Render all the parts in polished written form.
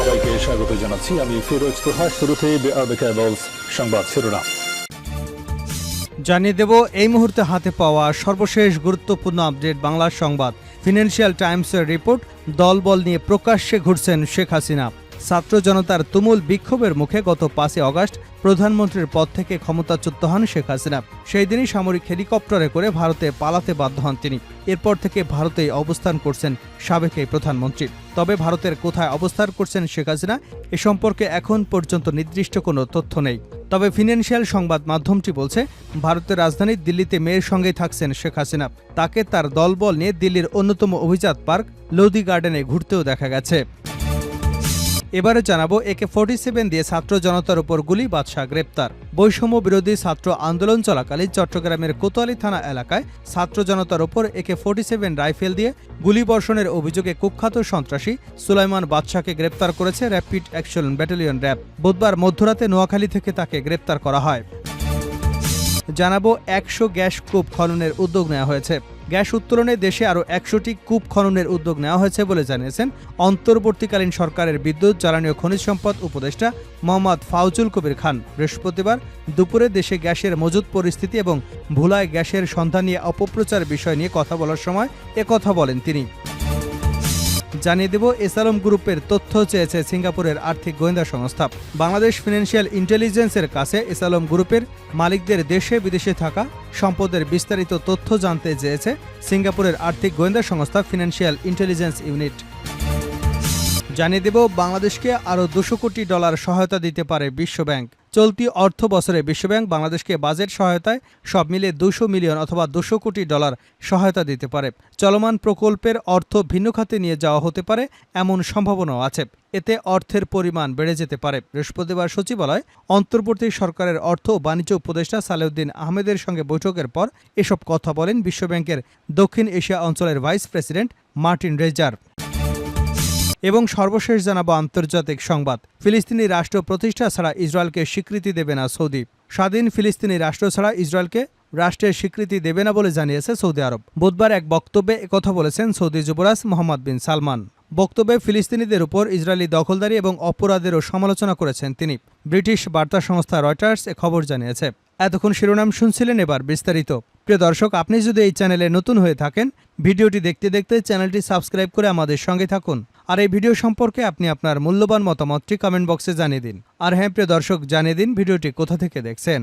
সবাইকে স্বাগত জানাচ্ছি। আমি ফিরোজ তোহা। শুরুতেই সংবাদ শিরোনাম জানিয়ে দেব এই মুহূর্তে হাতে পাওয়া সর্বশেষ গুরুত্বপূর্ণ আপডেট। বাংলা সংবাদ। ফিনান্সিয়াল টাইমসের রিপোর্ট, দলবল নিয়ে প্রকাশ্যে ঘুরছেন শেখ হাসিনা। ছাত্র জনতার তুমুল বিক্ষোভের মুখে গত 5 আগস্ট প্রধানমন্ত্রীর পদ থেকে ক্ষমতাচ্যুত হন শেখ হাসিনা। সেই দিনই সামরিক হেলিকপ্টারে করে ভারতে পালাতে বাধ্য হন তিনি। এরপর থেকে ভারতেই অবস্থান করছেন সাবেক এই প্রধানমন্ত্রী। তবে ভারতের কোথায় অবস্থান করছেন শেখ হাসিনা এ সম্পর্কে এখন পর্যন্ত নির্দিষ্ট কোনো তথ্য নেই। তবে ফিনান্সিয়াল সংবাদ মাধ্যমটি বলছে, ভারতের রাজধানী দিল্লিতে মেয়ের সঙ্গেই থাকছেন শেখ হাসিনা। তাকে তার দলবল নিয়ে দিল্লির অন্যতম অভিজাত পার্ক লোধি গার্ডেনে ঘুরতেও দেখা গেছে। এবারে জানাবো AK-47 দিয়ে ছাত্র জনতার উপর গুলি, বাদশা গ্রেপ্তার। বৈষম্য বিরোধী ছাত্র আন্দোলন চলাকালীন চট্টগ্রামের কোতোয়ালি থানা এলাকায় ছাত্র জনতার উপর AK-47 রাইফেল দিয়ে গুলিবর্ষণের অভিযোগে কুখ্যাত সন্ত্রাসী সুলাইমান বাদশাকে গ্রেপ্তার করেছে র্যাপিড অ্যাকশন ব্যাটালিয়ন র্যাব। বুধবার মধ্যরাতে নোয়াখালী থেকে তাকে গ্রেপ্তার করা হয়। জানাবো 100 গ্যাস কূপ খননের উদ্যোগ নেওয়া হয়েছে। গ্যাস উত্তোলনে দেশে আরও 100টি কূপ খননের উদ্যোগ নেওয়া হয়েছে বলে জানিয়েছেন অন্তর্বর্তীকালীন সরকারের বিদ্যুৎ, জ্বালানি ও খনিজ সম্পদ উপদেষ্টা মোহাম্মদ ফাউজুল কবির খান। বৃহস্পতিবার দুপুরে দেশে গ্যাসের মজুদ পরিস্থিতি এবং ভোলায় গ্যাসের সন্ধান নিয়ে অপপ্রচার বিষয় নিয়ে কথা বলার সময় একথা বলেন তিনি। জানিয়ে দেব, এসালম গ্রুপের তথ্য চেয়েছে সিঙ্গাপুরের আর্থিক গোয়েন্দা সংস্থা। বাংলাদেশ ফিনান্সিয়াল ইন্টেলিজেন্সের কাছে এসালম গ্রুপের মালিকদের দেশে বিদেশে থাকা সম্পদের বিস্তারিত তথ্য জানতে চেয়েছে সিঙ্গাপুরের আর্থিক গোয়েন্দা সংস্থা ফিনান্সিয়াল ইন্টেলিজেন্স ইউনিট। জানিয়ে দেব, বাংলাদেশকে আরও $200 কোটি সহায়তা দিতে পারে বিশ্বব্যাংক। চলতি অর্থ বছরে বিশ্বব্যাংক বাংলাদেশকে বাজেট সহায়তায় সব মিলে 200 মিলিয়ন অথবা $200 কোটি সহায়তা দিতে পারে। চলমান প্রকল্পের অর্থ ভিন্ন খাতে নিয়ে যাওয়া হতে পারে, এমন সম্ভাবনাও আছে। এতে অর্থের পরিমাণ বেড়ে যেতে পারে। বৃহস্পতিবার সচিবালয় অন্তর্বর্তী সরকারের অর্থ ও বাণিজ্য উপদেষ্টা সালেউদ্দিন আহমেদের সঙ্গে বৈঠকের পর এসব কথা বলেন বিশ্বব্যাংকের দক্ষিণ এশিয়া অঞ্চলের ভাইস প্রেসিডেন্ট মার্টিন রেজার। এবং সর্বশেষ জানাবো আন্তর্জাতিক সংবাদ। ফিলিস্তিনি রাষ্ট্র প্রতিষ্ঠা ছাড়া ইসরায়েলকে স্বীকৃতি দেবে না সৌদি। স্বাধীন ফিলিস্তিনি রাষ্ট্র ছাড়া ইসরায়েলকে রাষ্ট্রের স্বীকৃতি দেবে না বলে জানিয়েছে সৌদি আরব। বুধবার এক বক্তব্যে একথা বলেছেন সৌদি যুবরাজ মোহাম্মদ বিন সালমান। বক্তব্যে ফিলিস্তিনিদের উপর ইসরায়েলি দখলদারি এবং অপরাধেরও সমালোচনা করেছেন তিনি। ব্রিটিশ বার্তা সংস্থা রয়টার্স এ খবর জানিয়েছে। এতক্ষণ শিরোনাম শুনছিলেন, এবার বিস্তারিত। প্রিয় দর্শক, আপনি যদি এই চ্যানেলে নতুন হয়ে থাকেন, ভিডিওটি দেখতে দেখতে চ্যানেলটি সাবস্ক্রাইব করে আমাদের সঙ্গে থাকুন। আর এই ভিডিও সম্পর্কে আপনি আপনার মূল্যবান মতামতটি কমেন্ট বক্সে জানিয়ে দিন। আর হ্যাঁ প্রিয় দর্শক, জানিয়ে দিন ভিডিওটি কোথা থেকে দেখছেন।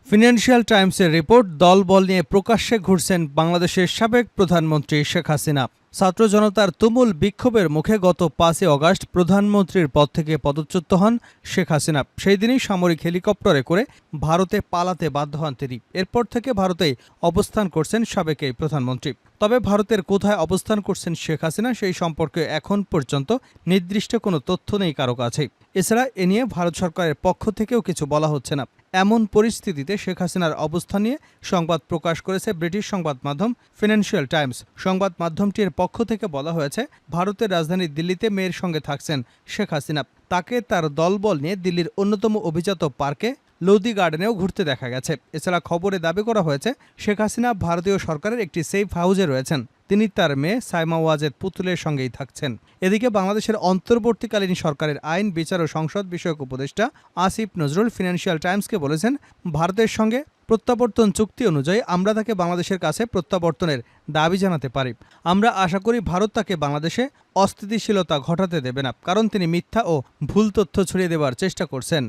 ফিনান্সিয়াল টাইমসের রিপোর্ট, দলবল নিয়ে প্রকাশ্যে ঘুরছেন বাংলাদেশের সাবেক প্রধানমন্ত্রী শেখ হাসিনা। ছাত্র জনতার তুমুল বিক্ষোভের মুখে গত 5 আগস্ট প্রধানমন্ত্রীর পদ থেকে পদচ্যুত হন শেখ হাসিনা। সেই দিনই সামরিক হেলিকপ্টারে করে ভারতে পালাতে বাধ্য হন তিনি। এরপর থেকে ভারতেই অবস্থান করছেন সাবেক এই প্রধানমন্ত্রী। তবে ভারতের কোথায় অবস্থান করছেন শেখ হাসিনা সেই সম্পর্কে এখন পর্যন্ত নির্দিষ্ট কোনো তথ্য নেই কারো কাছে। এছাড়া এ নিয়ে ভারত সরকারের পক্ষ থেকেও কিছু বলা হচ্ছে না। এমন পরিস্থিতিতে শেখ হাসিনার অবস্থান নিয়ে সংবাদ প্রকাশ করেছে ব্রিটিশ সংবাদ মাধ্যম ফিনান্সিয়াল টাইমস। সংবাদ মাধ্যমটির পক্ষ থেকে বলা হয়েছে, ভারতের রাজধানী দিল্লিতে মেয়ের সঙ্গে থাকছেন শেখ হাসিনা। তাকে তার দলবল নিয়ে দিল্লির অন্যতম অভিজাত পার্কে লোধি গার্ডেনেও ঘুরতে দেখা গেছে। এছাড়া খবরে দাবি করা হয়েছে, শেখ হাসিনা ভারতীয় সরকারের একটি সেফ হাউসে রয়েছেন। তিনি তার মেয়ে সাইমা ওয়াজেদ পুতুলের সঙ্গেই থাকছেন। এদিকে বাংলাদেশের অন্তর্বর্তীকালীন সরকারের আইন, বিচার ও সংসদ বিষয়ক উপদেষ্টা আসিফ নজরুল ফিনান্সিয়াল টাইমসকে বলেছেন, ভারতের সঙ্গে প্রত্যাবর্তন চুক্তি অনুযায়ী আমরা তাকে বাংলাদেশের কাছে প্রত্যাবর্তনের দাবি জানাতে পারি। আমরা আশা করি ভারত তাকে বাংলাদেশে অস্থিতিশীলতা ঘটাতে দেবে না, কারণ তিনি মিথ্যা ও ভুল তথ্য ছড়িয়ে দেওয়ার চেষ্টা করছেন।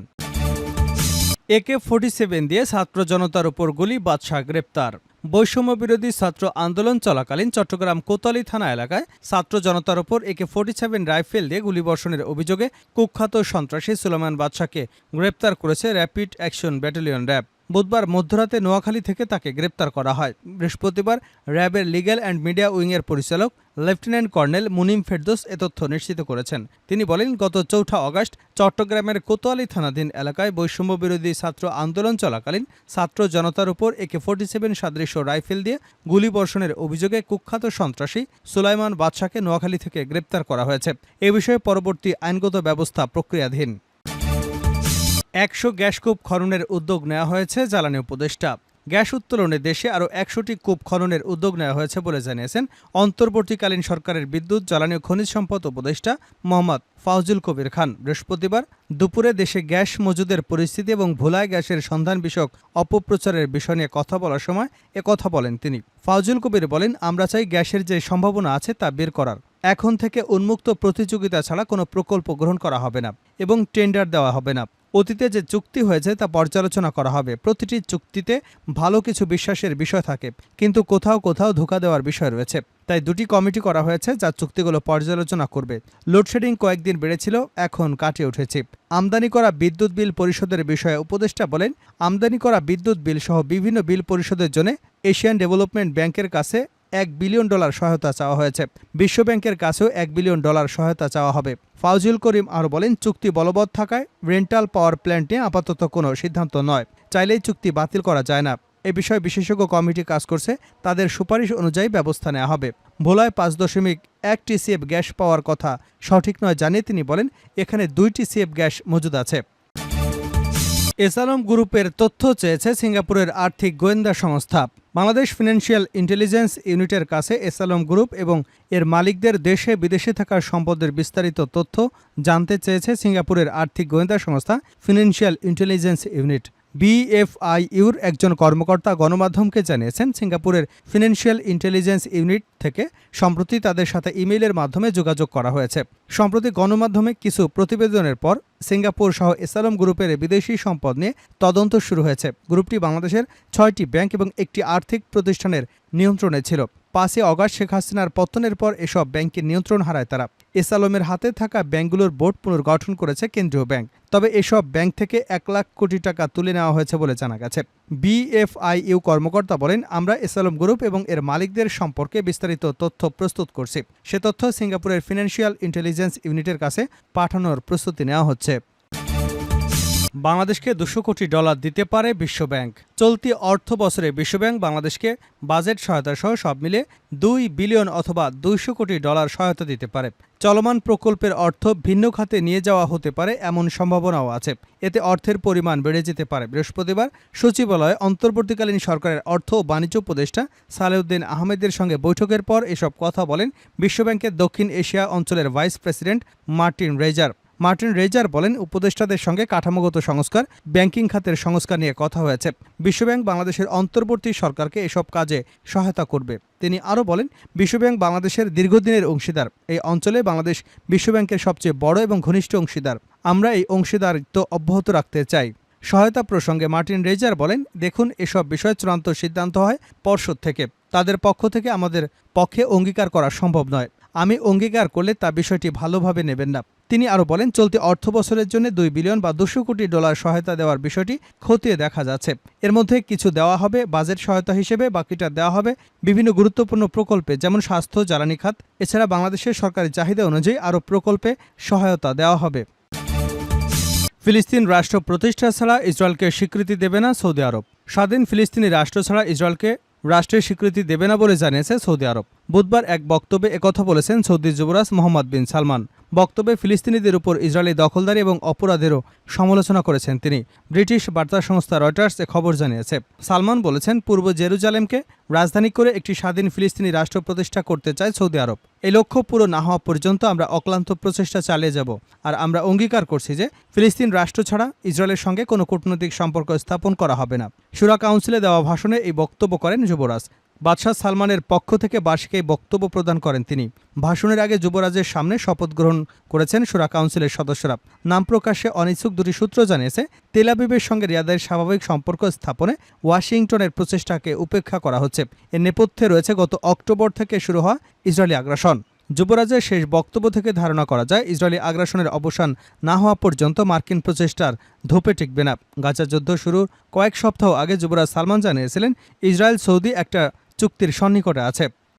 AK-47 দিয়ে ছাত্র জনতার উপর গুলি, বাদশা গ্রেপ্তার। বৈষম্য বিরোধী ছাত্র আন্দোলন চলাকালীন চট্টগ্রাম কোতোয়ালি থানা এলাকায় ছাত্র জনতার উপর AK-47 রাইফেল দিয়ে গুলিবর্ষণের অভিযোগে কুখ্যাত সন্ত্রাসী সুলাইমান বাদশাকে গ্রেপ্তার করেছে র্যাপিড অ্যাকশন ব্যাটালিয়ন র্যাব। বুধবার মধ্যরাতে নোয়াখালী থেকে তাকে গ্রেপ্তার করা হয়। বৃহস্পতিবার র্যাবের লিগ্যাল অ্যান্ড মিডিয়া উইংয়ের পরিচালক লেফটেন্যান্ট কর্নেল মুনিম ফেরদৌস এ তথ্য নিশ্চিত করেছেন। তিনি বলেন, গত 4 আগস্ট চট্টগ্রামের কোতোয়ালি থানাধীন এলাকায় বৈষম্য বিরোধী ছাত্র আন্দোলন চলাকালীন ছাত্র জনতার উপর AK-47 সাদৃশ্য রাইফেল দিয়ে গুলিবর্ষণের অভিযোগে কুখ্যাত সন্ত্রাসী সুলাইমান বাদশাকে নোয়াখালী থেকে গ্রেপ্তার করা হয়েছে। এ বিষয়ে পরবর্তী আইনগত ব্যবস্থা প্রক্রিয়াধীন। 100 গ্যাস কূপ খননের উদ্যোগ নেওয়া হয়েছে জ্বালানি উপদেষ্টা। গ্যাস উত্তোলনে দেশে আরও ১০০টি কূপ খননের উদ্যোগ নেওয়া হয়েছে বলে জানিয়েছেন অন্তর্বর্তীকালীন সরকারের বিদ্যুৎ, জ্বালানি ও খনিজ সম্পদ উপদেষ্টা মোহাম্মদ ফাউজুল কবির খান। বৃহস্পতিবার দুপুরে দেশে গ্যাস মজুদের পরিস্থিতি এবং ভোলায় গ্যাসের সন্ধান বিষয়ক অপপ্রচারের বিষয় নিয়ে কথা বলার সময় একথা বলেন তিনি। ফাউজুল কবির বলেন, আমরা চাই গ্যাসের যে সম্ভাবনা আছে তা বের করার। এখন থেকে উন্মুক্ত প্রতিযোগিতা ছাড়া কোনো প্রকল্প গ্রহণ করা হবে না এবং টেন্ডার দেওয়া হবে না। অতীতে যে চুক্তি হয়েছে তা পর্যালোচনা করা হবে। প্রতিটি চুক্তিতে ভালো কিছু বিশ্বাসের বিষয় থাকে, কিন্তু কোথাও কোথাও ধোঁকা দেওয়ার বিষয় রয়েছে। তাই দুটি কমিটি করা হয়েছে যা চুক্তিগুলো পর্যালোচনা করবে। লোডশেডিং কয়েকদিন বেড়েছিল, এখন কাটিয়ে উঠেছে। আমদানি করা বিদ্যুৎ বিল পরিশোধের বিষয়ে উপদেষ্টা বলেন, আমদানি করা বিদ্যুৎ বিল সহ বিভিন্ন বিল পরিশোধের জন্য এশিয়ান ডেভেলপমেন্ট ব্যাংকের কাছে $1 বিলিয়ন সহায়তা চাওয়া হয়েছে। বিশ্বব্যাংকের কাছেও $1 বিলিয়ন সহায়তা চাওয়া হবে। ফাউজুল করিম আরও বলেন, চুক্তি বলবৎ থাকায় রেন্টাল পাওয়ার প্ল্যান্ট নিয়ে আপাতত কোনো সিদ্ধান্ত নয়। চাইলেই চুক্তি বাতিল করা যায় না। এ বিষয়ে বিশেষজ্ঞ কমিটি কাজ করছে, তাদের সুপারিশ অনুযায়ী ব্যবস্থা নেওয়া হবে। ভোলায় 5.1 TCF গ্যাস পাওয়ার কথা সঠিক নয় জানিয়ে তিনি বলেন, এখানে 2 TCF গ্যাস মজুদ আছে। এসালম গ্রুপের তথ্য চেয়েছে সিঙ্গাপুরের আর্থিক গোয়েন্দা সংস্থা। বাংলাদেশ ফিনান্সিয়াল ইন্টেলিজেন্স ইউনিটের কাছে এসালম গ্রুপ এবং এর মালিকদের দেশে বিদেশে থাকা সম্পদের বিস্তারিত তথ্য জানতে চেয়েছে সিঙ্গাপুরের আর্থিক গোয়েন্দা সংস্থা ফিনান্সিয়াল ইন্টেলিজেন্স ইউনিট। BFIUর একজন কর্মকর্তা গণমাধ্যমকে জানিয়েছেন, সিঙ্গাপুরের ফিনান্সিয়াল ইন্টেলিজেন্স ইউনিট থেকে সম্প্রতি তাদের সাথে ইমেইলের মাধ্যমে যোগাযোগ করা হয়েছে। সম্প্রতি গণমাধ্যমে কিছু প্রতিবেদনের পর সিঙ্গাপুর সহ এসালম গ্রুপের বিদেশি সম্পদ নিয়ে তদন্ত শুরু হয়েছে। গ্রুপটি বাংলাদেশের 6টি ব্যাংক এবং একটি আর্থিক প্রতিষ্ঠানের নিয়ন্ত্রণে ছিল। 5 অগাস্ট শেখ হাসিনার পতনের পর এসব ব্যাংকের নিয়ন্ত্রণ হারায় তারা। এসালমের হাতে থাকা ব্যাংকগুলোর বোর্ড পুনর্গঠন করেছে কেন্দ্রীয় ব্যাংক। তবে এসব ব্যাংক থেকে 1 লাখ কোটি টাকা তুলে নেওয়া হয়েছে বলে জানা গেছে। BFIU কর্মকর্তা বলেন, আমরা এসালম গ্রুপ এবং এর মালিকদের সম্পর্কে বিস্তারিত তথ্য প্রস্তুত করছি। সে তথ্য সিঙ্গাপুরের ফিনান্সিয়াল ইন্টেলিজেন্স ইউনিটের কাছে পাঠানোর প্রস্তুতি নেওয়া হচ্ছে। বাংলাদেশকে $200 কোটি দিতে পারে বিশ্বব্যাংক। চলতি অর্থ বছরে বিশ্বব্যাংক বাংলাদেশকে বাজেট সহায়তা সহ সব মিলে $2 বিলিয়ন অথবা $200 কোটি সহায়তা দিতে পারে। চলমান প্রকল্পের অর্থ ভিন্ন খাতে নিয়ে যাওয়া হতে পারে এমন সম্ভাবনাও আছে। এতে অর্থের পরিমাণ বেড়ে যেতে পারে। বৃহস্পতিবার সচিবালয়ে অন্তর্বর্তীকালীন সরকারের অর্থ ও বাণিজ্য উপদেষ্টা সালেউদ্দিন আহমেদের সঙ্গে বৈঠকের পর এসব কথা বলেন বিশ্বব্যাংকের দক্ষিণ এশিয়া অঞ্চলের ভাইস প্রেসিডেন্ট মার্টিন রেজার বলেন, উপদেষ্টাদের সঙ্গে কাঠামোগত সংস্কার, ব্যাংকিং খাতের সংস্কার নিয়ে কথা হয়েছে। বিশ্বব্যাংক বাংলাদেশের অন্তর্বর্তী সরকারকে এসব কাজে সহায়তা করবে। তিনি আরও বলেন, বিশ্বব্যাংক বাংলাদেশের দীর্ঘদিনের অংশীদার। এই অঞ্চলে বাংলাদেশ বিশ্বব্যাংকের সবচেয়ে বড় এবং ঘনিষ্ঠ অংশীদার। আমরা এই অংশীদারিত্ব অব্যাহত রাখতে চাই। সহায়তা প্রসঙ্গে মার্টিন রেজার বলেন, দেখুন, এসব বিষয়ে চূড়ান্ত সিদ্ধান্ত হয় পর্ষদ থেকে। তাদের পক্ষ থেকে আমাদের পক্ষে অঙ্গীকার করা সম্ভব নয়। আমি অঙ্গীকার করলে তা বিষয়টি ভালোভাবে নেবেন না। তিনি আরও বলেন, চলতি অর্থ বছরের জন্য $2 বিলিয়ন বা $200 কোটি সহায়তা দেওয়ার বিষয়টি খতিয়ে দেখা যাচ্ছে। এর মধ্যে কিছু দেওয়া হবে বাজেট সহায়তা হিসেবে, বাকিটা দেওয়া হবে বিভিন্ন গুরুত্বপূর্ণ প্রকল্পে, যেমন স্বাস্থ্য, জ্বালানি খাত। এছাড়া বাংলাদেশের সরকারি চাহিদা অনুযায়ী আরও প্রকল্পে সহায়তা দেওয়া হবে। ফিলিস্তিন রাষ্ট্র প্রতিষ্ঠা ছাড়া ইসরায়েলকে স্বীকৃতি দেবে না সৌদি আরব। স্বাধীন ফিলিস্তিনি রাষ্ট্র ছাড়া ইসরায়েলকে রাষ্ট্রের স্বীকৃতি দেবে না বলে জানিয়েছে সৌদি আরব। বুধবার এক বক্তব্যে একথা বলেছেন সৌদি যুবরাজ মোহাম্মদ বিন সালমান। বক্তব্যে ফিলিস্তিনিদের উপর ইসরায়েলি দখলদারি এবং অপরাধেরও সমালোচনা করেছেন তিনি। ব্রিটিশ বার্তা সংস্থা রয়টার্স এ খবর জানিয়েছে। সালমান বলেছেন, পূর্ব জেরুজালেমকে রাজধানী করে একটি স্বাধীন ফিলিস্তিনি রাষ্ট্র প্রতিষ্ঠা করতে চায় সৌদি আরব। এই লক্ষ্য পুরো না হওয়া পর্যন্ত আমরা অক্লান্ত প্রচেষ্টা চালিয়ে যাব। আর আমরা অঙ্গীকার করছি যে ফিলিস্তিন রাষ্ট্র ছাড়া ইসরায়েলের সঙ্গে কোনো কূটনৈতিক সম্পর্ক স্থাপন করা হবে না। শুরা কাউন্সিলে দেওয়া ভাষণে এই বক্তব্য করেন যুবরাজ। বাদশাহ সালমানের পক্ষ থেকে বার্ষিক এই বক্তব্য প্রদান করেন তিনি। ভাষণের আগে যুবরাজের সামনে শপথ গ্রহণ করেছেন শুরা কাউন্সিলের সদস্যরা। নাম প্রকাশে অনিচ্ছুক দুটি সূত্র জানিয়েছে, তেল আবিবের সঙ্গে রিয়াদের স্বাভাবিক সম্পর্ক স্থাপনে ওয়াশিংটনের প্রচেষ্টাকে উপেক্ষা করা হচ্ছে। এর নেপথ্যে রয়েছে গত অক্টোবর থেকে শুরু হওয়া ইসরায়েলি আগ্রাসন। যুবরাজের শেষ বক্তব্য থেকে ধারণা করা যায়, ইসরায়েলি আগ্রাসনের অবসান না হওয়া পর্যন্ত মার্কিন প্রচেষ্টার ধোপে টিকবে না। গাজা যুদ্ধ শুরুর কয়েক সপ্তাহ আগে যুবরাজ সালমান জানিয়েছিলেন, ইসরায়েল সৌদি একটা চুক্তির সন্নিকটে আছে।